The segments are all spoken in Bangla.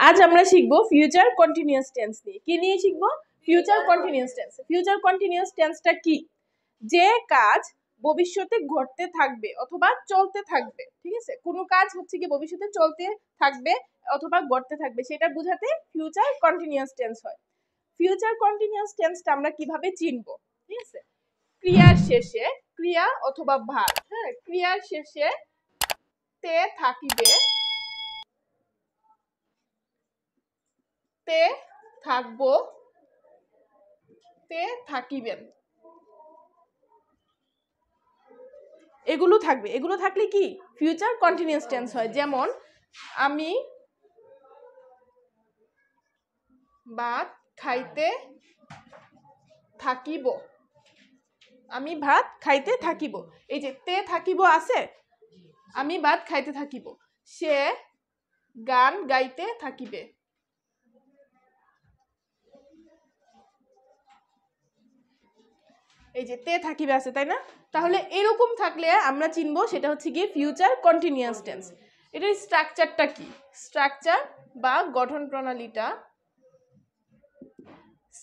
আজ আমরা শিখবো ফিউচার কন্টিনিউয়াস টেন্স নিয়ে। কি নিয়ে শিখবো? Future continuous tense. Future continuous টেন্সটা কি? যে কাজ ভবিষ্যতে ঘটতে থাকবে অথবা চলতে থাকবে, ঠিক আছে? কোনো কাজ হচ্ছে কি ভবিষ্যতে চলতে থাকবে অথবা ঘটতে থাকবে, সেটা বোঝাতে ফিউচার কন্টিনিউয়াস টেন্স হয়। ফিউচার কন্টিনিউয়াস টেন্সটা আমরা কিভাবে চিনবো? ঠিক আছে, ক্রিয়ার শেষে ক্রিয়া অথবা ভার্ব, হ্যাঁ, ক্রিয়ার শেষে তে থাকিবে, তে থাকবো, তে থাকিবেন, এগুলো থাকবে। এগুলো থাকলে কি ফিউচার কন্টিনিউয়াস টেন্স হয়। যেমন আমি ভাত খাইতে থাকিব, আমি ভাত খাইতে থাকিব, এই যে তে থাকিব আছে, আমি ভাত খাইতে থাকিব। সে গান গাইতে থাকিবে, এই যে তে থাকিবে আছে, তাই না? তাহলে এরকম থাকলে আমরা চিনবো সেটা হচ্ছে কি ফিউচার কন্টিনিউয়াস টেন্স। এটার স্ট্রাকচারটা কি? স্ট্রাকচার বা গঠন প্রণালীটা,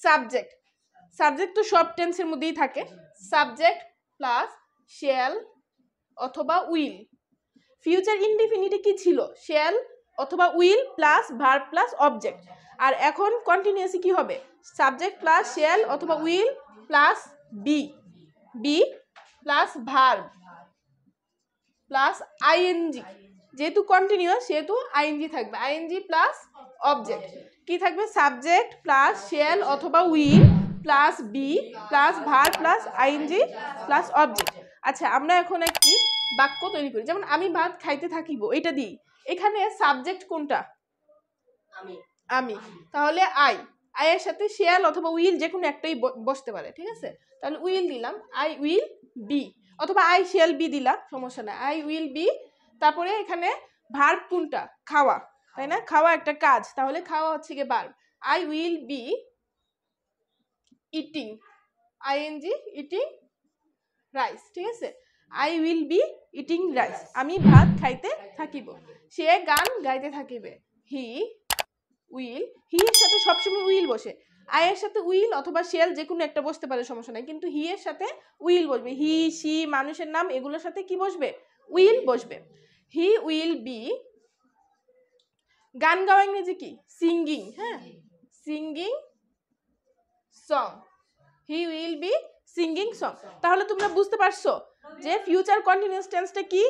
সাবজেক্ট, সাবজেক্ট তো সব টেন্সের মধ্যেই থাকে। সাবজেক্ট প্লাস শ্যাল অথবা উইল। ফিউচার ইনডিফিনিটে কি ছিল? শ্যাল অথবা will plus verb plus object. আর এখন কন্টিনিউয়াসে কি হবে? সাবজেক্ট প্লাস শ্যাল অথবা will plus be, be plus verb plus ING. যেহেতু কন্টিনিউয়াস সেহেতু আইএনজি থাকবে, আইএনজি প্লাস অবজেক্ট। কি থাকবে? সাবজেক্ট প্লাস শ্যাল অথবা will plus be plus verb plus ING plus object. আচ্ছা, আমরা এখন একটি বাক্য তৈরি করি। যেমন আমি ভাত খাইতে থাকিব, এটা দিই। এখানে সাবজেক্ট কোনটা? আমি, আমি। তাহলে আই, আয়ের সাথে শ্যাল অথবা উইল যে কোনো একটাই বসতে পারে, ঠিক আছে? তাহলে উইল দিলাম, আই উইল বি, অথবা আই শ্যাল বি দিলা, সমস্যা নাই, আই উইল বি। তারপরে এখানে ভার্ব কোনটা? খাওয়া, তাই না? খাওয়া একটা কাজ, তাহলে খাওয়া হচ্ছে কি verb. I will be eating, ING, eating rice, ঠিক আছে? I will be eating rice, আমি ভাত খাইতে থাকিব। সে গান গাইতে থাকিবে, হি উইল, হি এর সাথে সবসময় উইল বসে। আই এর সাথে উইল অথবা শেল যে কোনো একটা বসতে পারে, সমস্যা নাই, কিন্তু হি এর সাথে উইল বসবে। হি, সি, মানুষের নাম, এগুলোর সাথে কি বসবে? উইল বসবে। হি উইল বি, গান গাওয়া ইংরেজি কি? সিঙ্গিং, হ্যাঁ, singing song, he will be singing song. তাহলে তোমরা বুঝতে পারছো যে ফিউচার কন্টিনিউয়াস টেন্সটা কি?